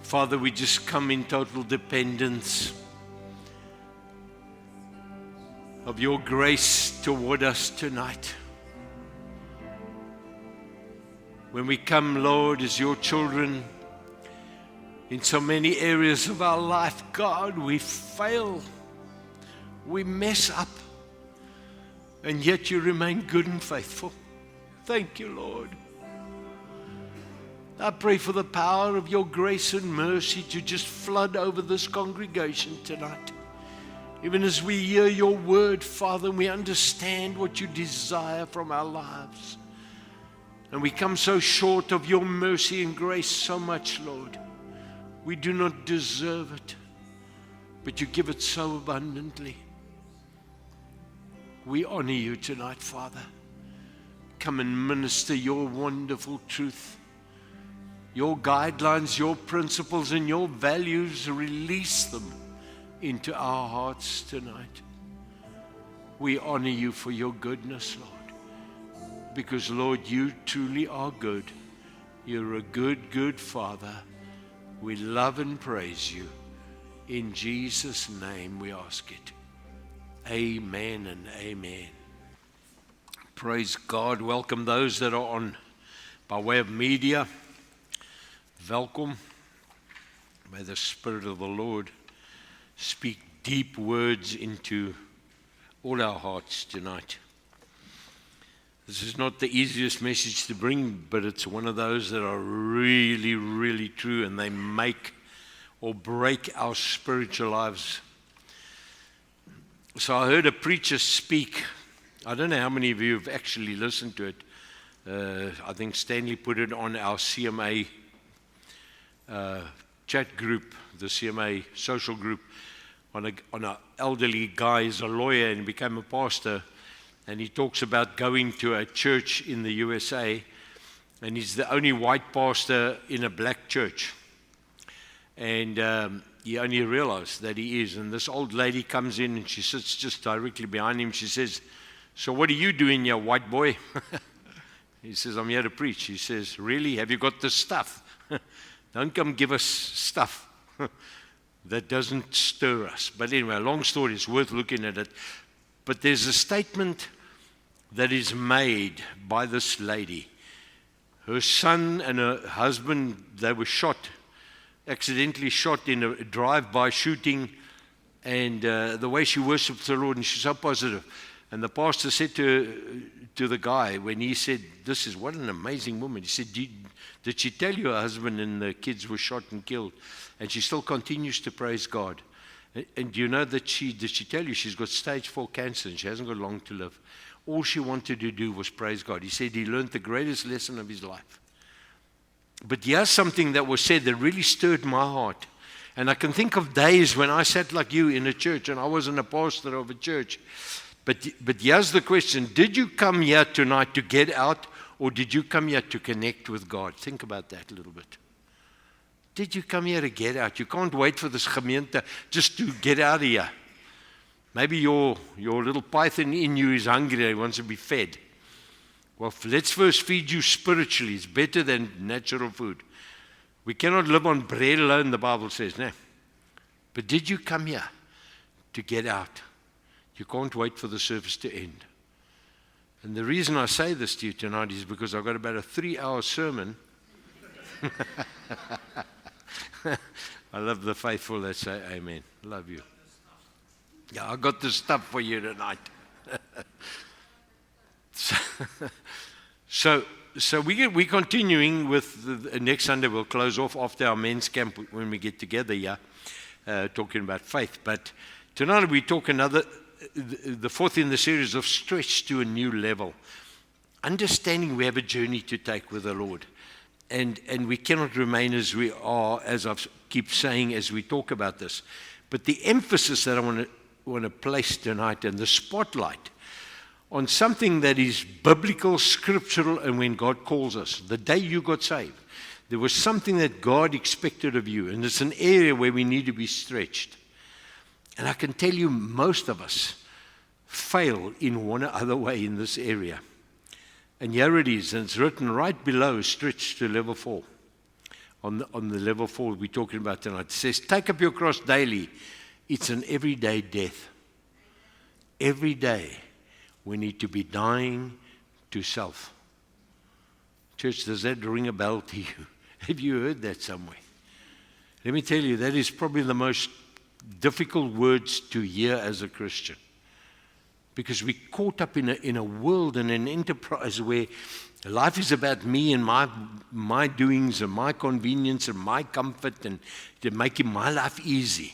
Father, we just come in total dependence of your grace toward us tonight. When we come, Lord, as your children, in so many areas of our life, God, we fail, we mess up, and yet you remain good and faithful. Thank you, Lord. I pray for the power of your grace and mercy to just flood over this congregation tonight. Even as we hear your word, Father, and we understand what you desire from our lives. And we come so short of your mercy and grace so much, Lord. We do not deserve it, but you give it so abundantly. We honor you tonight, Father. Come and minister your wonderful truth, your guidelines, your principles, and your values. Release them into our hearts tonight. We honor you for your goodness, Lord. Because, Lord, you truly are good. You're a good, good Father. We love and praise you. In Jesus' name we ask it. Amen and amen. Praise God. Welcome those that are on by way of media. Welcome. May the Spirit of the Lord speak deep words into all our hearts tonight. This is not the easiest message to bring, but it's one of those that are really, really true, and they make or break our spiritual lives. So I heard a preacher speak. I don't know how many of you have actually listened to it. I think Stanley put it on our CMA chat group, the CMA social group, on an elderly guy. He's a lawyer and became a pastor. And he talks about going to a church in the USA, and he's the only white pastor in a black church. And he only realized that he is. And this old lady comes in, and she sits just directly behind him. She says, "So what are you doing here, white boy?" He says, "I'm here to preach." He says, "Really? Have you got the stuff? Don't come give us stuff that doesn't stir us." But anyway, long story, it's worth looking at it. But there's a statement that is made by this lady. Her son and her husband, they were accidentally shot in a drive-by shooting, and the way she worships the Lord, and she's so positive. And the pastor said to the guy, when he said, "This is what an amazing woman," he said, "Did she tell you her husband and the kids were shot and killed?" And she still continues to praise God. And do you know that did she tell you she's got stage 4 cancer and she hasn't got long to live? All she wanted to do was praise God. He said he learned the greatest lesson of his life. But here's something that was said that really stirred my heart. And I can think of days when I sat like you in a church, and I wasn't a pastor of a church. But here's the question. Did you come here tonight to get out, or did you come here to connect with God? Think about that a little bit. Did you come here to get out? You can't wait for this gemeente just to get out of here. Maybe your little python in you is hungry, he wants to be fed. Well, let's first feed you spiritually. It's better than natural food. We cannot live on bread alone, the Bible says. No. But did you come here to get out? You can't wait for the service to end. And the reason I say this to you tonight is because I've got about a 3-hour sermon. I love the faithful that say amen. Love you. Yeah, I got the stuff for you tonight. So we're continuing with the next Sunday. We'll close off after our men's camp when we get together here, talking about faith. But tonight we talk the fourth in the series of stretch to a new level. Understanding we have a journey to take with the Lord. And we cannot remain as we are, as I keep saying as we talk about this. But the emphasis that I want to place tonight, and the spotlight on something that is biblical, scriptural, and when God calls us. The day you got saved, there was something that God expected of you, and it's an area where we need to be stretched. And I can tell you most of us fail in one or other way in this area. And here it is, and it's written right below, stretch to level 4. on the level 4 we're talking about tonight. It says, take up your cross daily. It's an everyday death. Every day we need to be dying to self. Church, does that ring a bell to you? Have you heard that somewhere? Let me tell you, that is probably the most difficult words to hear as a Christian. Because we're caught up in a world and an enterprise where life is about me and my doings and my convenience and my comfort and making my life easy.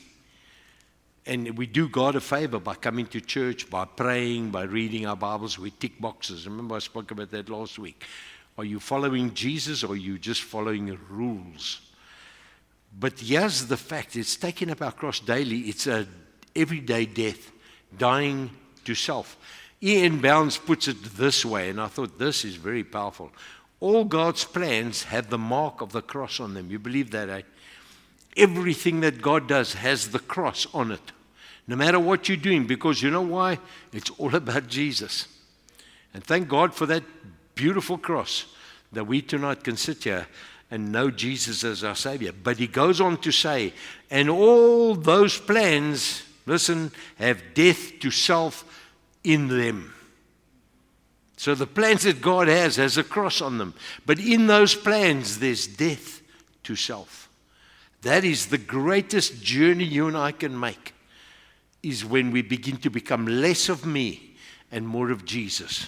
And we do God a favor by coming to church, by praying, by reading our Bibles. We tick boxes. Remember I spoke about that last week. Are you following Jesus or are you just following rules? But here's the fact. It's taking up our cross daily. It's a everyday death, dying to self. Ian Bounds puts it this way, and I thought this is very powerful. All God's plans have the mark of the cross on them. You believe that, eh? Everything that God does has the cross on it. No matter what you're doing, because you know why? It's all about Jesus. And thank God for that beautiful cross that we tonight can sit here and know Jesus as our Savior. But he goes on to say, and all those plans, listen, have death to self in them. So the plans that God has a cross on them. But in those plans, there's death to self. That is the greatest journey you and I can make, is when we begin to become less of me and more of Jesus.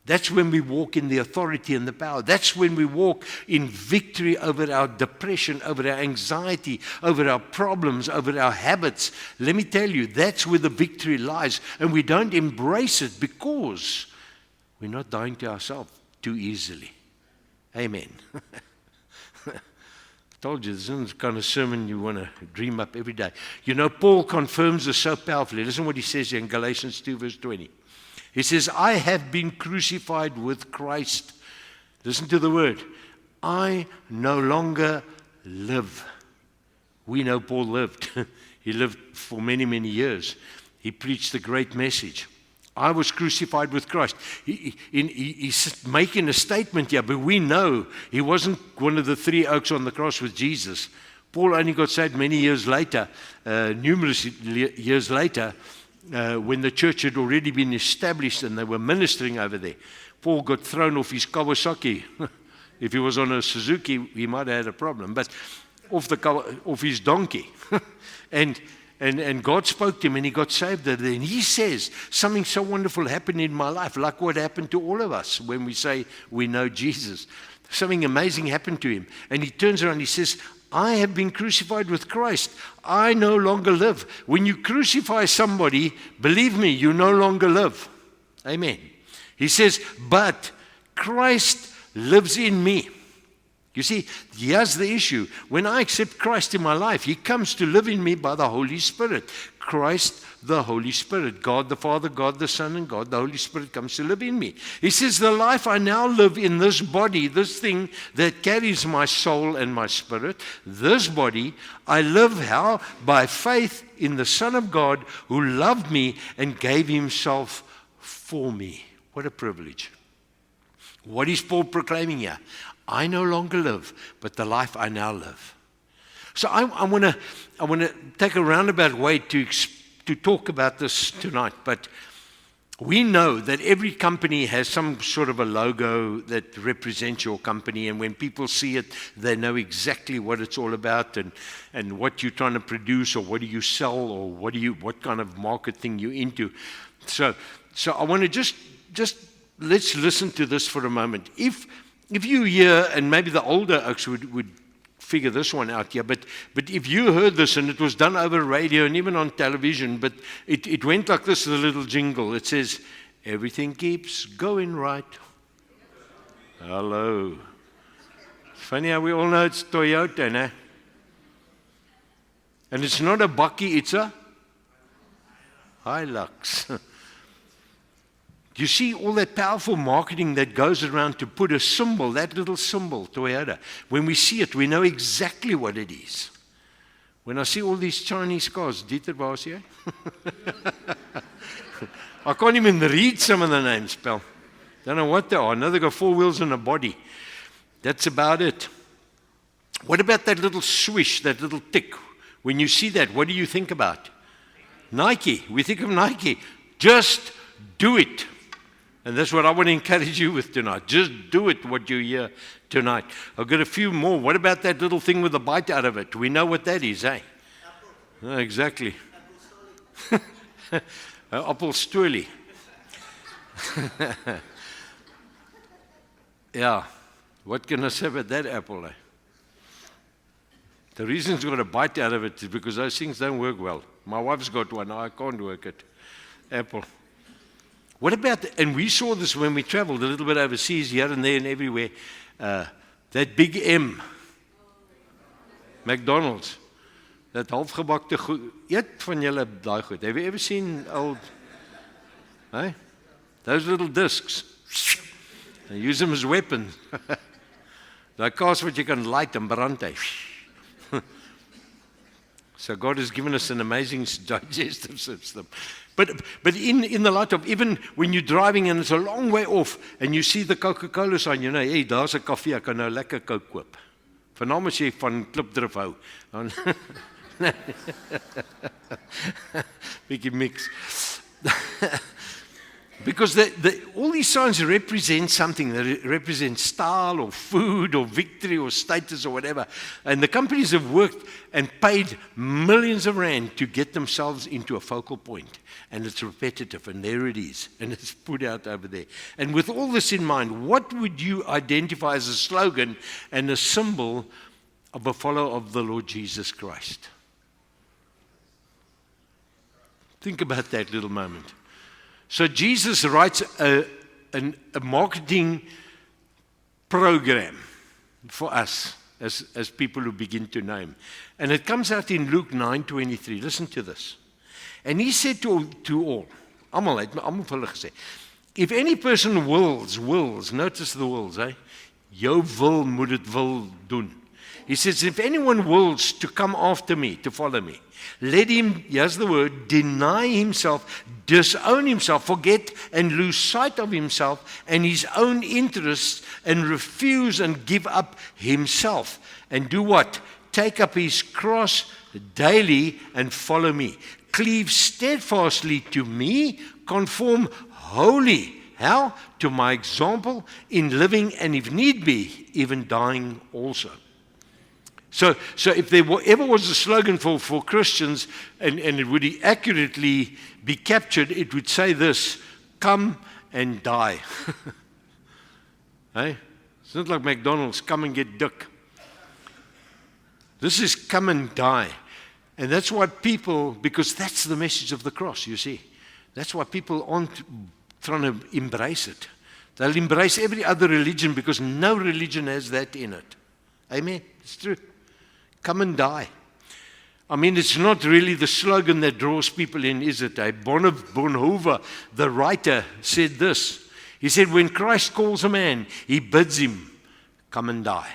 That's when we walk in the authority and the power. That's when we walk in victory over our depression, over our anxiety, over our problems, over our habits. Let me tell you, that's where the victory lies. And we don't embrace it because we're not dying to ourselves too easily. Amen. I told you, this is the kind of sermon you want to dream up every day. You know, Paul confirms this so powerfully. Listen what he says in Galatians 2 verse 20. He says, I have been crucified with Christ. Listen to the word. I no longer live. We know Paul lived. He lived for many, many years. He preached the great message. I was crucified with Christ. He's making a statement here, but we know he wasn't one of the three oaks on the cross with Jesus. Paul only got saved many years later, numerous years later, when the church had already been established and they were ministering over there. Paul got thrown off his Kawasaki. If he was on a Suzuki, he might have had a problem, but off his donkey. And God spoke to him and he got saved there. And he says, something so wonderful happened in my life, like what happened to all of us when we say we know Jesus. Something amazing happened to him. And he turns around and he says, I have been crucified with Christ. I no longer live. When you crucify somebody, believe me, you no longer live. Amen. He says, but Christ lives in me. You see, here's the issue. When I accept Christ in my life, he comes to live in me by the Holy Spirit. Christ, the Holy Spirit. God the Father, God the Son, and God the Holy Spirit comes to live in me. He says, the life I now live in this body, this thing that carries my soul and my spirit, this body, I live how? By faith in the Son of God who loved me and gave himself for me. What a privilege. What is Paul proclaiming here? I no longer live, but the life I now live. So I want to take a roundabout way to talk about this tonight. But we know that every company has some sort of a logo that represents your company, and when people see it, they know exactly what it's all about and what you're trying to produce, or what do you sell, or what kind of marketing you're into. So I want to just let's listen to this for a moment. If you hear, and maybe the older oaks would figure this one out here, but if you heard this and it was done over radio and even on television, but it went like this, the little jingle. It says, everything keeps going right. Hello. It's funny how we all know it's Toyota, né? And it's not a bakkie, it's a Hilux. You see all that powerful marketing that goes around to put a symbol, that little symbol, Toyota. When we see it, we know exactly what it is. When I see all these Chinese cars, Dieter was here. I can't even read some of the names, pal. Don't know what they are. I know they got 4 wheels and a body. That's about it. What about that little swish, that little tick? When you see that, what do you think about? Nike. We think of Nike. Just do it. And that's what I want to encourage you with tonight. Just do it, what you hear tonight. I've got a few more. What about that little thing with a bite out of it? We know what that is, eh? Oh, exactly. Apple stoelie. Yeah. What can I say about that apple, eh? The reason it's got a bite out of it is because those things don't work well. My wife's got one. I can't work it. Apple. What about, and we saw this when we traveled a little bit overseas, here and there and everywhere, that big M, McDonald's, that halfgebakte goed, eet van julle daai goed. Have you ever seen old, hey? Those little discs, they use them as weapons. Daai kaas wat jy kan light en brand hy. So God has given us an amazing digestive system. But in the light of, even when you're driving and it's a long way off and you see the Coca-Cola sign, you know, hey, daar's 'n koffie, ek kan nou lekker Coke koop. Veral as jy van Klipdrif hou. Bietjie mix. Because all these signs represent something. They represent style or food or victory or status or whatever. And the companies have worked and paid millions of rand to get themselves into a focal point. And it's repetitive, and there it is. And it's put out over there. And with all this in mind, what would you identify as a slogan and a symbol of a follower of the Lord Jesus Christ? Think about that little moment. So Jesus writes a marketing program for us as people who begin to know Him. And it comes out in Luke 9:23. Listen to this. And He said to all, almal vir hulle gesê, if any person wills, notice the wills, eh? Jou wil moet dit wil doen. He says, if anyone wills to come after me, to follow me, let him, here's the word, deny himself, disown himself, forget and lose sight of himself and his own interests, and refuse and give up himself. And do what? Take up his cross daily and follow me. Cleave steadfastly to me, conform wholly, how? To my example in living, and if need be, even dying also. So if there ever was a slogan for Christians, and it would accurately be captured, it would say this: come and die. Hey? It's not like McDonald's, come and get Dick. This is come and die. And that's why people, because that's the message of the cross, you see. That's why people aren't trying to embrace it. They'll embrace every other religion because no religion has that in it. Amen? It's true. Come and die. I mean, it's not really the slogan that draws people in, is it? Bonhoeffer, the writer, said this. He said, when Christ calls a man, He bids him, come and die.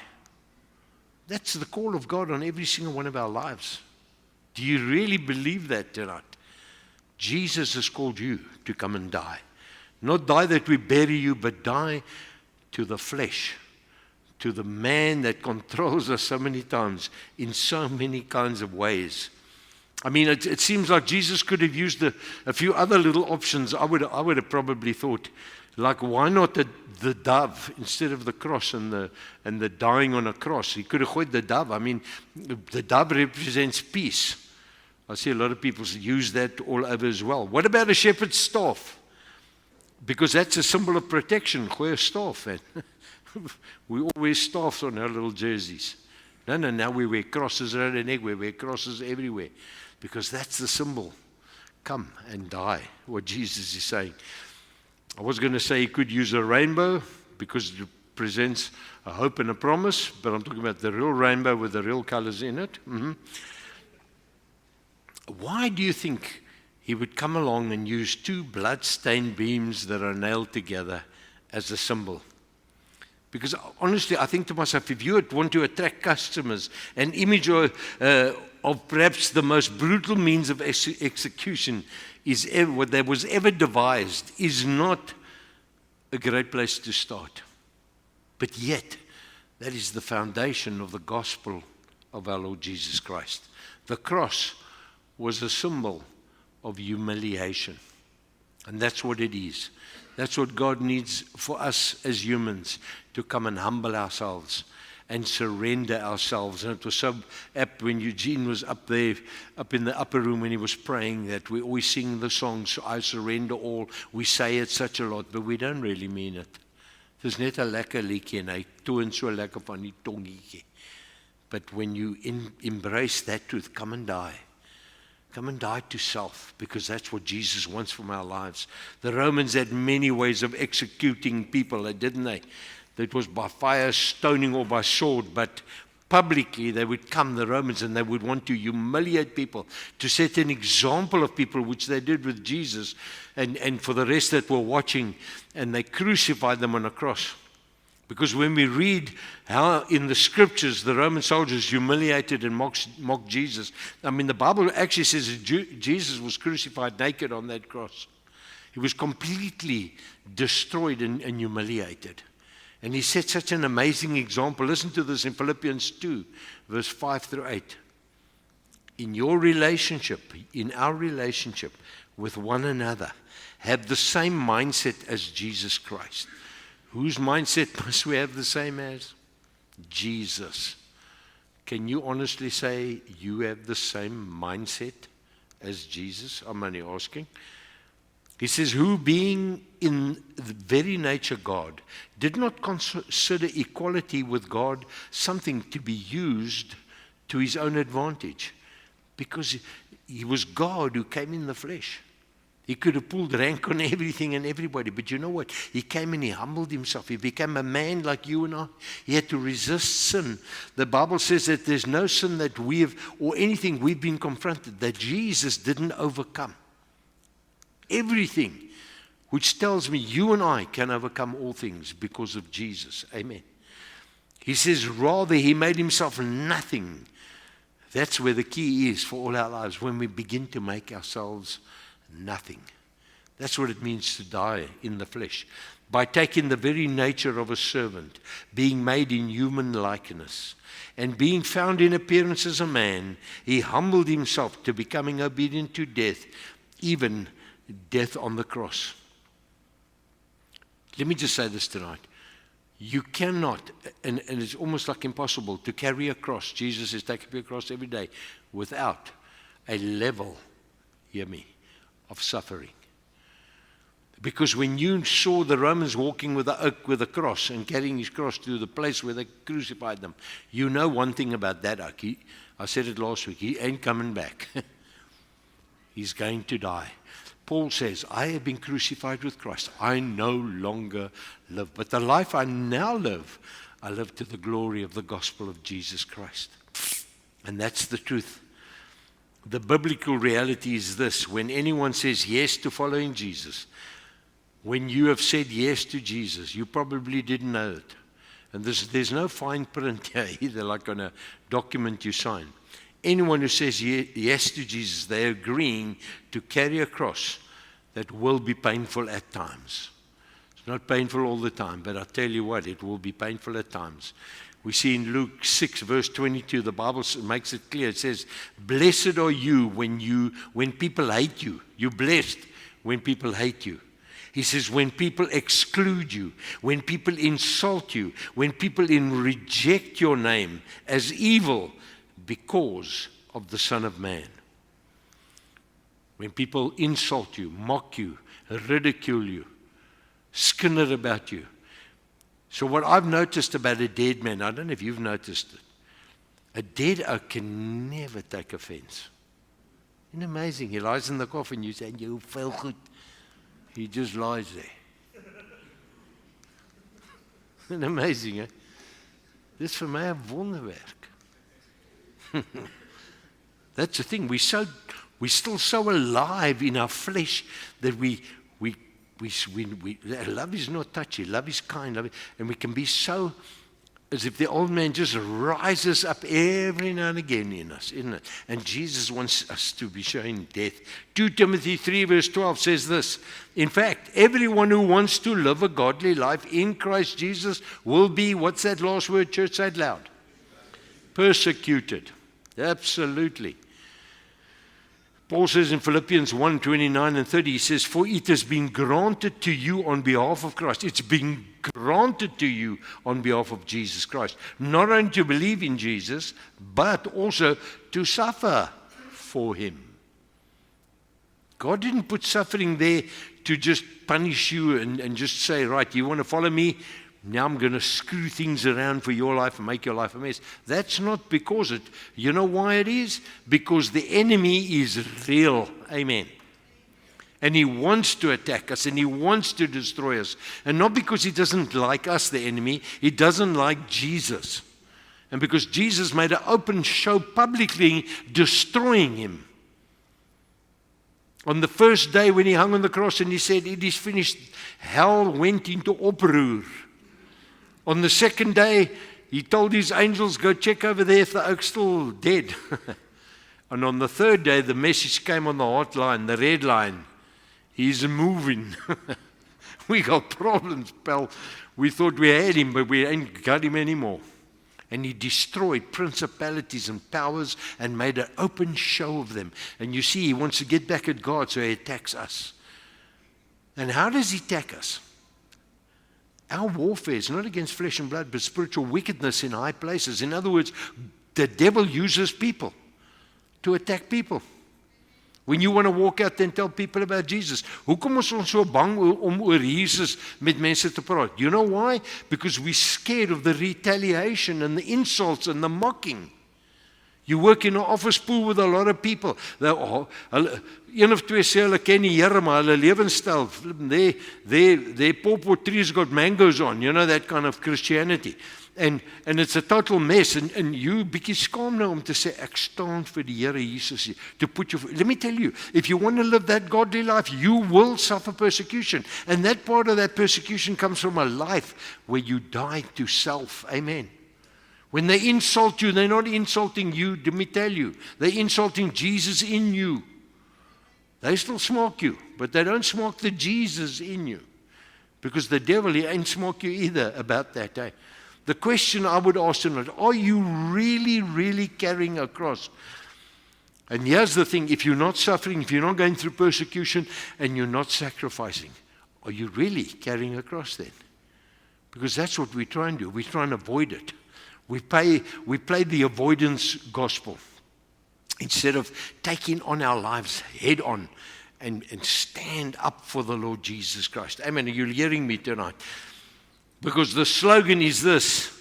That's the call of God on every single one of our lives. Do you really believe that tonight? Jesus has called you to come and die. Not die that we bury you, but die to the flesh, to the man that controls us so many times in so many kinds of ways. I mean, it seems like Jesus could have used a few other little options. I would have probably thought, like, why not the dove instead of the cross and the dying on a cross? He could have gooid the dove. I mean, the dove represents peace. I see a lot of people use that all over as well. What about a shepherd's staff? Because that's a symbol of protection. Gooi 'n staff, man. We all wear staffs on our little jerseys. No, now we wear crosses around the neck. We wear crosses everywhere. Because that's the symbol. Come and die, what Jesus is saying. I was going to say He could use a rainbow because it presents a hope and a promise, but I'm talking about the real rainbow with the real colors in it. Why do you think He would come along and use two blood-stained beams that are nailed together as a symbol? Because honestly, I think to myself, if you would want to attract customers, an image of perhaps the most brutal means of execution that was ever devised is not a great place to start. But yet, That is the foundation of the gospel of our Lord Jesus Christ. The cross was a symbol of humiliation. And that's what it is. That's what God needs for us as humans, to come and humble ourselves and surrender ourselves. And it was so apt when Eugene was up there, up in the upper room when he was praying, that we always sing the song, "So I surrender all." We say it such a lot, but we don't really mean it. Dis net 'n lekker liedjie en hy toon so lekker van die tongetjie. But when you embrace that truth, come and die. Come and die to self, because that's what Jesus wants from our lives. The Romans had many ways of executing people, didn't they? That was by fire, stoning, or by sword. But publicly they would come, the Romans, and they would want to humiliate people, to set an example of people, which they did with Jesus, and for the rest that were watching, and they crucified them on a cross. Because when we read how in the scriptures the Roman soldiers humiliated and mocked Jesus, I mean, the Bible actually says that Jesus was crucified naked on that cross. He was completely destroyed and humiliated. And he set such an amazing example. Listen to this in Philippians 2, verse 5 through 8. In your relationship, in our relationship with one another, have the same mindset as Jesus Christ. Whose mindset must we have the same as? Jesus. Can you honestly say you have the same mindset as Jesus? I'm only asking. He says, who being in the very nature God, did not consider equality with God something to be used to his own advantage. Because he was God who came in the flesh. He could have pulled rank on everything and everybody. But you know what? He came and he humbled himself. He became a man like you and I. He had to resist sin. The Bible says that there's no sin that we have, or anything we've been confronted, that Jesus didn't overcome. Everything. Which tells me you and I can overcome all things because of Jesus. Amen. He says, rather, he made himself nothing. That's where the key is for all our lives, when we begin to make ourselves nothing. That's what it means to die in the flesh. By taking the very nature of a servant, being made in human likeness, and being found in appearance as a man, he humbled himself to becoming obedient to death, even death on the cross. Let me just say this tonight. You cannot, and it's almost like impossible, to carry a cross. Jesus is taking a cross every day without a level, hear me, of suffering. Because when you saw the Romans walking with the oak with a cross and carrying his cross to the place where they crucified them, you know one thing about that oak. I said it last week, he ain't coming back. He's going to die. Paul says, I have been crucified with Christ. I no longer live. But the life I now live, I live to the glory of the gospel of Jesus Christ. And that's the truth. The biblical reality is this. When anyone says yes to following Jesus, when you have said yes to Jesus, you probably didn't know it. And there's no fine print here either, like on a document you sign. Anyone who says yes to Jesus, they're agreeing to carry a cross that will be painful at times. It's not painful all the time, but I'll tell you what, it will be painful at times. We see in Luke 6, verse 22, the Bible makes it clear. It says, blessed are you when people hate you. You're blessed when people hate you. He says, when people exclude you, when people insult you, when people reject your name as evil, because of the Son of Man. When people insult you, mock you, ridicule you, skinner about you. So what I've noticed about a dead man, I don't know if you've noticed it, a dead oak can never take offense. Isn't it amazing? He lies in the coffin, you say, you feel good. He just lies there. Isn't it amazing, eh? Dis vir my 'n wonderwerk. That's the thing. We're still so alive in our flesh that we love is not touchy, love is kind, and we can be so as if the old man just rises up every now and again in us, isn't it? And Jesus wants us to be showing death. 2 Timothy 3 verse 12 says this, in fact, everyone who wants to live a godly life in Christ Jesus will be, what's that last word, church? Say it loud. Persecuted. Absolutely. Paul says in Philippians 1:29 and 30, he says, for it has been granted to you on behalf of Christ. It's been granted to you on behalf of Jesus Christ. Not only to believe in Jesus, but also to suffer for him. God didn't put suffering there to just punish you and just say, right, you want to follow me? Now I'm going to screw things around for your life and make your life a mess. That's not because it. You know why it is? Because the enemy is real. Amen. And he wants to attack us and he wants to destroy us. And not because he doesn't like us, the enemy. He doesn't like Jesus. And because Jesus made an open show publicly destroying him. On the first day when he hung on the cross and he said, it is finished, hell went into uproar. On the second day, he told his angels, go check over there if the oak's still dead. And on the third day, the message came on the hotline, the red line. He's moving. We got problems, pal. We thought we had him, but we ain't got him anymore. And he destroyed principalities and powers and made an open show of them. And you see, he wants to get back at God, so he attacks us. And how does he attack us? Our warfare is not against flesh and blood, but spiritual wickedness in high places. In other words, the devil uses people to attack people. When you want to walk out and tell people about Jesus, hoekom is ons so bang om oor Jesus met mense te praat? You know why? Because we're scared of the retaliation and the insults and the mocking. You work in an office pool with a lot of people. Een of twee sê hulle ken die Here, maar hulle lewenstyl, their pawpaw trees got mangoes on, you know, that kind of Christianity. And it's a total mess. And you bietjie skaam nou om te sê, ek staan vir die Here Jesus. To put let me tell you, if you want to live that godly life, you will suffer persecution. And that part of that persecution comes from a life where you die to self. Amen. When they insult you, they're not insulting you, let me tell you. They're insulting Jesus in you. They still smoke you, but they don't smoke the Jesus in you. Because the devil, he ain't smoke you either about that. Eh? The question I would ask tonight, are you really, really carrying a cross? And here's the thing, if you're not suffering, if you're not going through persecution, and you're not sacrificing, are you really carrying a cross then? Because that's what we try and do. We try and avoid it. We play the avoidance gospel instead of taking on our lives head on and stand up for the Lord Jesus Christ. Amen. Are you hearing me tonight? Because the slogan is this.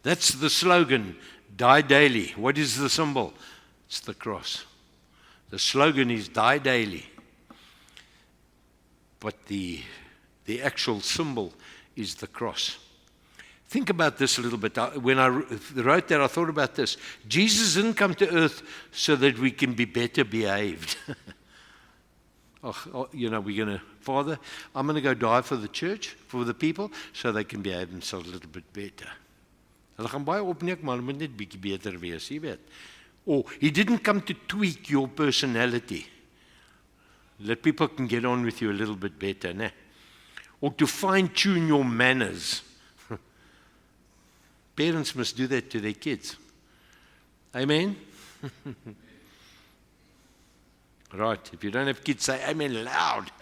That's the slogan. Die daily. What is the symbol? It's the cross. The slogan is die daily. But the actual symbol is the cross. Think about this a little bit. When I wrote that, I thought about this. Jesus didn't come to earth so that we can be better behaved. You know, we're going to, Father, I'm going to go die for the church, for the people, so they can behave themselves a little bit better. Hulle gaan baie opneek, maar hulle moet net bietjie beter wees, jy weet. Or he didn't come to tweak your personality. That people can get on with you a little bit better, né? Or to fine-tune your manners. Parents must do that to their kids. Amen? Right, if you don't have kids, say amen loud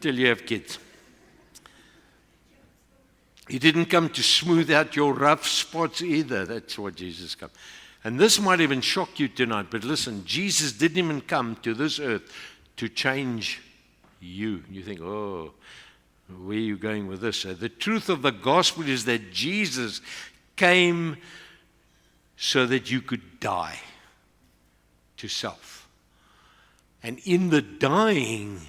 till you have kids. He didn't come to smooth out your rough spots either. That's what Jesus came. And this might even shock you tonight, but listen, Jesus didn't even come to this earth to change you. You think, oh, where are you going with this? The truth of the gospel is that Jesus came so that you could die to self. And in the dying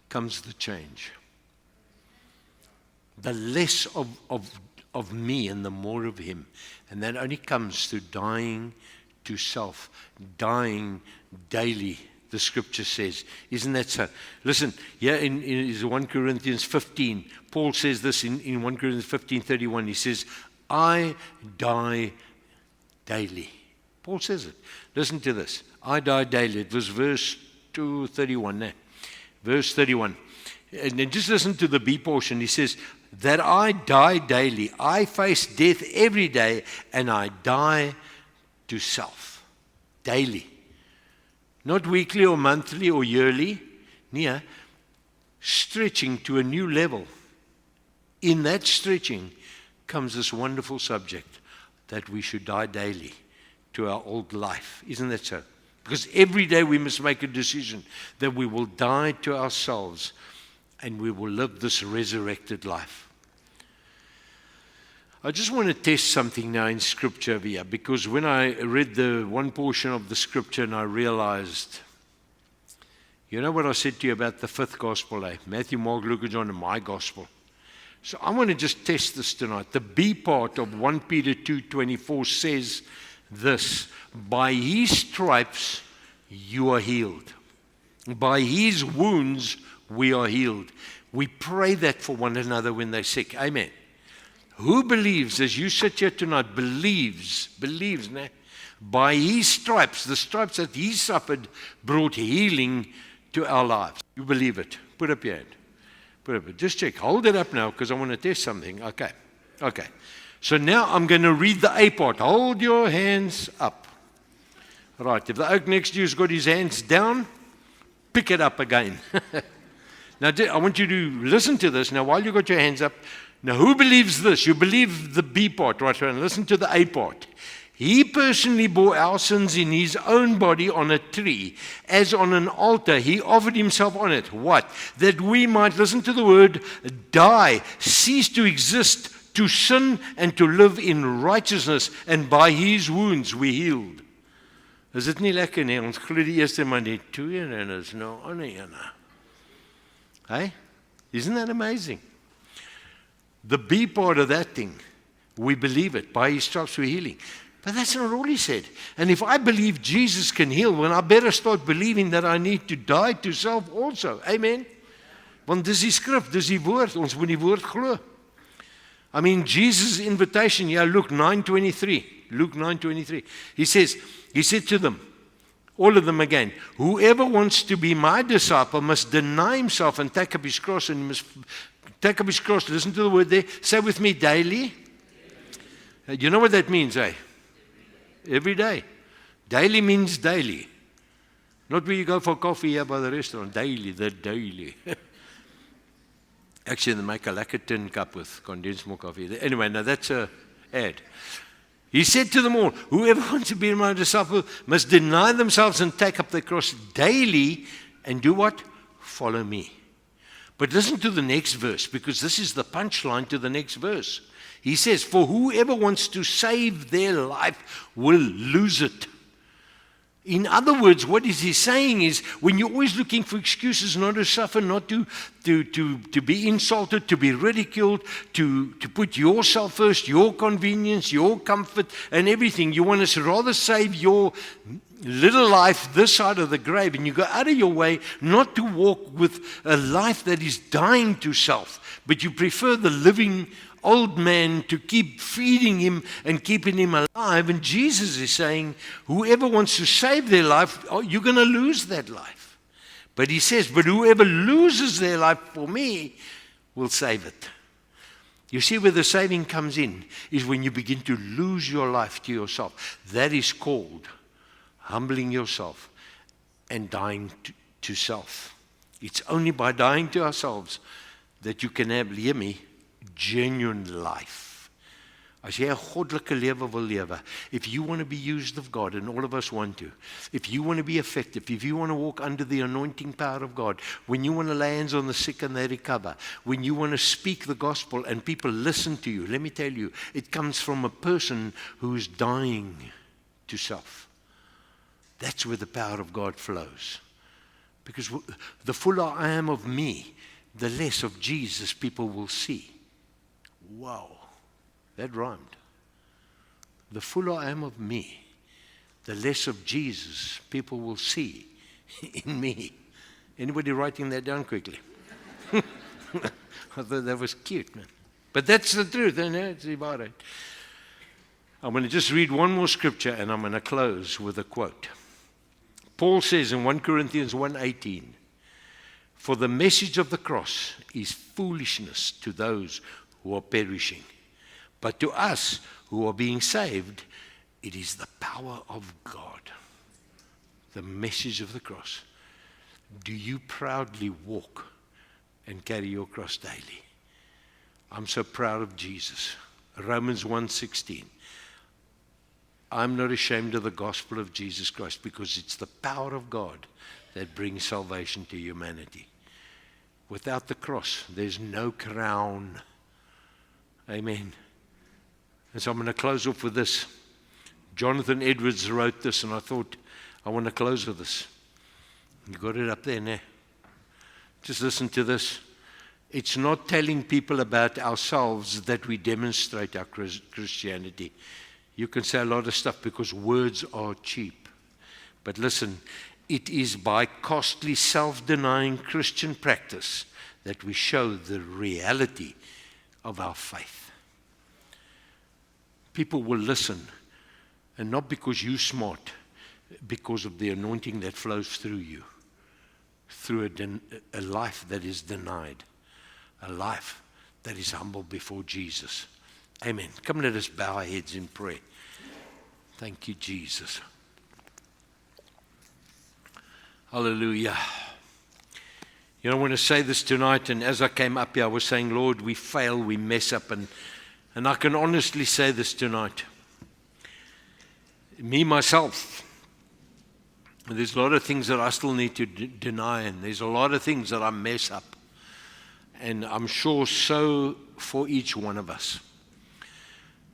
comes the change. The less of me and the more of him. And that only comes through dying to self, dying daily. The scripture says, isn't that so? Listen, here in 1 Corinthians 15, Paul says this in 1 Corinthians 15:31. He says, I die daily. Paul says it. Listen to this. I die daily. It was verse 231. No? Verse 31. And then just listen to the B portion. He says, that I die daily. I face death every day, and I die to self. Daily. Not weekly or monthly or yearly. Yeah. Stretching to a new level. In that stretching comes this wonderful subject that we should die daily to our old life. Isn't that so? Because every day we must make a decision that we will die to ourselves and we will live this resurrected life. I just want to test something now in Scripture over here, because when I read the one portion of the Scripture and I realized, you know what I said to you about the fifth gospel, Matthew, Mark, Luke, and John, and my gospel. So I want to just test this tonight. The B part of 1 Peter 2:24 says this, by his stripes you are healed. By his wounds we are healed. We pray that for one another when they're sick. Amen. Who believes, as you sit here tonight, believes, by his stripes, the stripes that he suffered brought healing to our lives. You believe it? Put up your hand. Put up it. Just check. Hold it up now, because I want to test something. Okay. So now I'm going to read the A part. Hold your hands up. Right. If the oak next to you has got his hands down, pick it up again. Now, I want you to listen to this. Now, while you've got your hands up, now who believes this? You believe the B part, right? And listen to the A part. He personally bore our sins in his own body on a tree. As on an altar, he offered himself on it. What? That we might, listen to the word, die, cease to exist, to sin and to live in righteousness. And by his wounds we healed. Is dit nie lekker nie? Ons glo die eerste maar net twee en is nou ander ene. Hey? Isn't that amazing? The B part of that thing, we believe it. By his stripes we're healing. But that's not all he said. And if I believe Jesus can heal, well, I better start believing that I need to die to self also. Amen? Want dis die skrif, dis die woord. Ons moet die woord glo. I mean, Jesus' invitation, Luke 9:23. Luke 9:23. He said to them, all of them again, whoever wants to be my disciple must deny himself and take up his cross, and he must take up his cross. Listen to the word there. Say with me, daily. You know what that means, eh? Every day. Daily means daily. Not where you go for coffee here by the restaurant. Daily, the daily. Actually, they make a lekker tin cup with condensed milk coffee. Anyway, now that's a ad. He said to them all, whoever wants to be my disciple must deny themselves and take up their cross daily and do what? Follow me. But listen to the next verse, because this is the punchline to the next verse. He says, for whoever wants to save their life will lose it. In other words, what is he saying is, when you're always looking for excuses not to suffer, not to be insulted, to be ridiculed, to put yourself first, your convenience, your comfort, and everything, you want to rather save your little life this side of the grave, and you go out of your way not to walk with a life that is dying to self, but you prefer the living old man to keep feeding him and keeping him alive. And Jesus is saying, whoever wants to save their life, you're going to lose that life. But he says, but whoever loses their life for me will save it. You see where the saving comes in is when you begin to lose your life to yourself. That is called humbling yourself and dying to self. It's only by dying to ourselves that you can have, hear me, genuine life. As jy 'n goddelike lewe wil lewe, if you want to be used of God, and all of us want to, if you want to be effective, if you want to walk under the anointing power of God, when you want to lay hands on the sick and they recover, when you want to speak the gospel and people listen to you, let me tell you, it comes from a person who is dying to self. That's where the power of God flows. Because the fuller I am of me, the less of Jesus people will see. Wow, that rhymed. The fuller I am of me, the less of Jesus people will see in me. Anybody writing that down quickly? I thought that was cute, man. But that's the truth, and it's about it. I'm going to just read one more scripture and I'm going to close with a quote. Paul says in 1 Corinthians 1:18, "For the message of the cross is foolishness to those who are perishing, but to us who are being saved, it is the power of God." The message of the cross. Do you proudly walk and carry your cross daily? I'm so proud of Jesus. Romans 1:16. I'm not ashamed of the gospel of Jesus Christ because it's the power of God that brings salvation to humanity. Without the cross, there's no crown. Amen. And so I'm going to close off with this. Jonathan Edwards wrote this, and I thought, I want to close with this. You got it up there now. Just listen to this. It's not telling people about ourselves that we demonstrate our Christianity. You can say a lot of stuff because words are cheap. But listen, it is by costly self-denying Christian practice that we show the reality of our faith. People will listen, and not because you're smart, because of the anointing that flows through you, through a life that is denied, a life that is humble before Jesus. Amen. Come, let us bow our heads in prayer. Thank you, Jesus. Hallelujah. You know, I want to say this tonight, and as I came up here, I was saying, Lord, we fail, we mess up, and I can honestly say this tonight. Me, myself, there's a lot of things that I still need to deny, and there's a lot of things that I mess up. And I'm sure so for each one of us.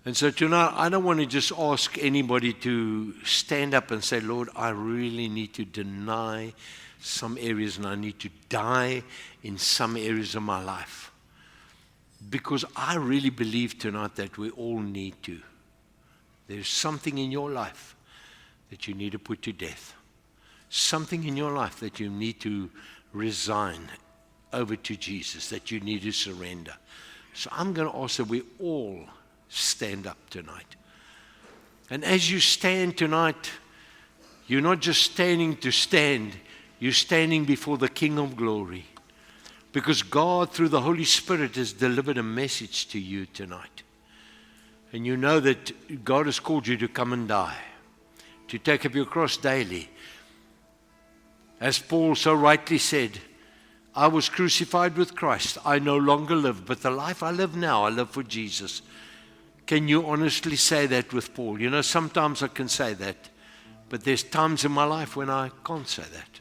And so tonight, I don't want to just ask anybody to stand up and say, Lord, I really need to deny some areas and I need to die in some areas of my life. Because I really believe tonight that we all need to. There's something in your life that you need to put to death. Something in your life that you need to resign over to Jesus, that you need to surrender. So I'm going to ask that we all stand up tonight. And as you stand tonight, you're not just standing to stand, you're standing before the King of Glory. Because God, through the Holy Spirit, has delivered a message to you tonight. And you know that God has called you to come and die, to take up your cross daily. As Paul so rightly said, I was crucified with Christ. I no longer live, but the life I live now, I live for Jesus. Can you honestly say that with Paul? You know, sometimes I can say that, but there's times in my life when I can't say that.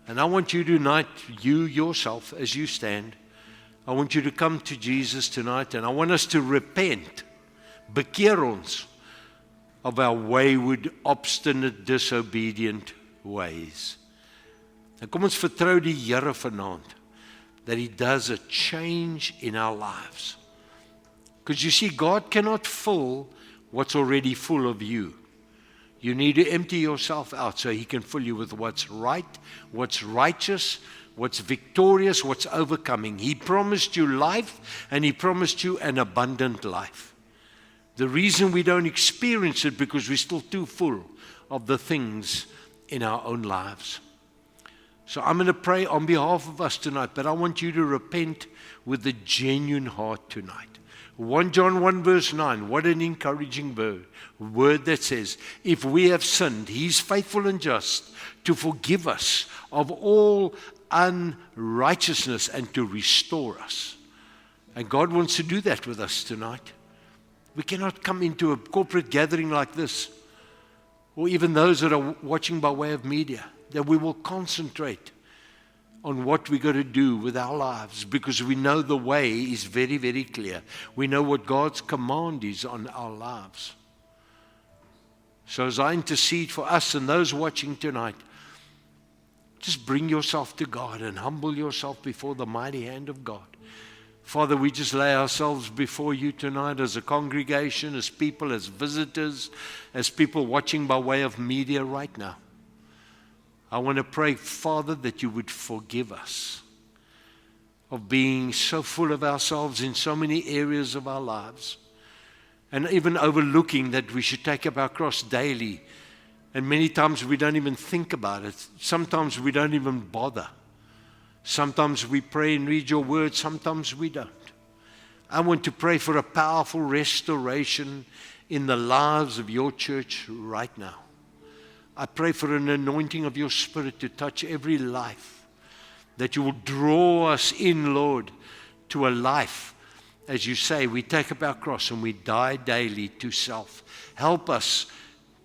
And I want you tonight, you yourself, as you stand, I want you to come to Jesus tonight, and I want us to repent, bekeer ons, of our wayward, obstinate, disobedient ways. En kom ons vertrou die Here vanaand, that He does a change in our lives. Because you see, God cannot fill what's already full of you. You need to empty yourself out so He can fill you with what's right, what's righteous, what's victorious, what's overcoming. He promised you life, and He promised you an abundant life. The reason we don't experience it because we're still too full of the things in our own lives. So I'm going to pray on behalf of us tonight, but I want you to repent with a genuine heart tonight. 1 John 1 verse 9, what an encouraging word that says, if we have sinned, He's faithful and just to forgive us of all unrighteousness and to restore us. And God wants to do that with us tonight. We cannot come into a corporate gathering like this, or even those that are watching by way of media, that we will concentrate on what we got to do with our lives, because we know the way is very, very clear. We know what God's command is on our lives. So as I intercede for us and those watching tonight, just bring yourself to God and humble yourself before the mighty hand of God. Father, we just lay ourselves before you tonight as a congregation, as people, as visitors, as people watching by way of media right now. I want to pray, Father, that you would forgive us of being so full of ourselves in so many areas of our lives. and even overlooking that we should take up our cross daily. And many times we don't even think about it. Sometimes we don't even bother. Sometimes we pray and read your word, sometimes we don't. I want to pray for a powerful restoration in the lives of your church right now. I pray for an anointing of your Spirit to touch every life, that you will draw us in, Lord, to a life, as you say, we take up our cross and we die daily to self. Help us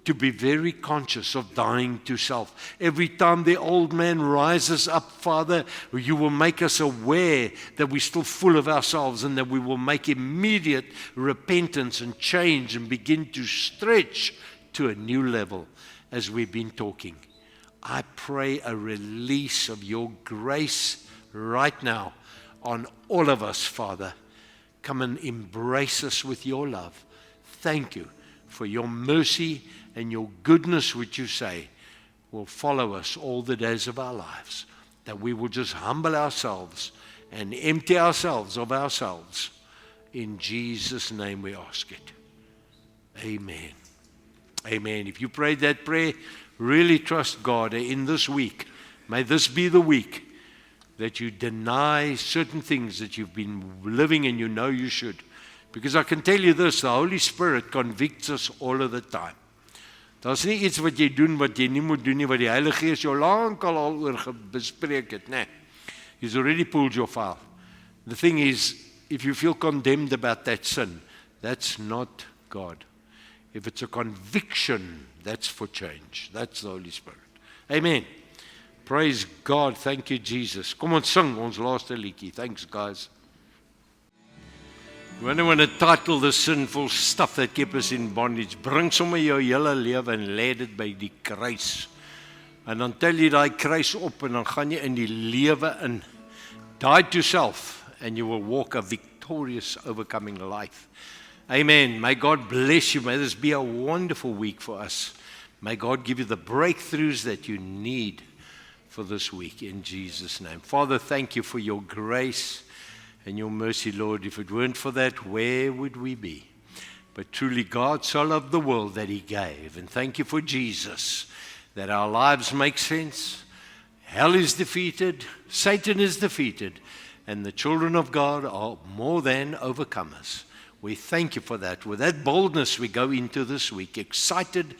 to be very conscious of dying to self. Every time the old man rises up, Father, you will make us aware that we're still full of ourselves, and that we will make immediate repentance and change and begin to stretch to a new level as we've been talking. I pray a release of your grace right now on all of us, Father. Come and embrace us with your love. Thank you for your mercy and your goodness, which you say will follow us all the days of our lives, that we will just humble ourselves and empty ourselves of ourselves. In Jesus' name we ask it. Amen. Amen. If you prayed that prayer, really trust God in this week. May this be the week that you deny certain things that you've been living and you know you should. Because I can tell you this, the Holy Spirit convicts us all of the time. Daar's nie iets wat jy doen wat jy nie moet doen nie, wat die Heilige Gees jou lankal al oor bespreek het, nee. He's already pulled your file. The thing is, if you feel condemned about that sin, that's not God. If it's a conviction, that's for change. That's the Holy Spirit. Amen. Praise God. Thank you, Jesus. Kom ons sing ons laaste liedjie. Thanks, guys. When I want to title the sinful stuff that keep us in bondage, bring sommer jou hele lewe en lê dit by die kruis. En dan tel jy daai kruis op en dan gaan jy in die lewe in. Die to self and you will walk a victorious, overcoming life. Amen. May God bless you. May this be a wonderful week for us. May God give you the breakthroughs that you need for this week in Jesus' name. Father, thank you for your grace and your mercy, Lord. If it weren't for that, where would we be? But truly, God so loved the world that he gave. And thank you for Jesus, that our lives make sense. Hell is defeated, Satan is defeated, and the children of God are more than overcomers. We thank you for that. With that boldness, we go into this week, excited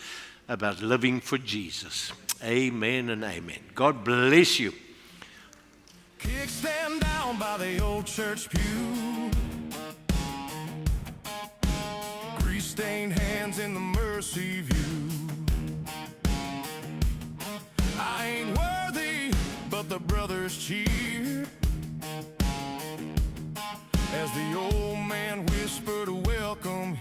about living for Jesus. Amen and amen. God bless you. Kickstand down by the old church pew, grease-stained hands in the mercy view. I ain't worthy, but the brothers cheer as the old man whispered, welcome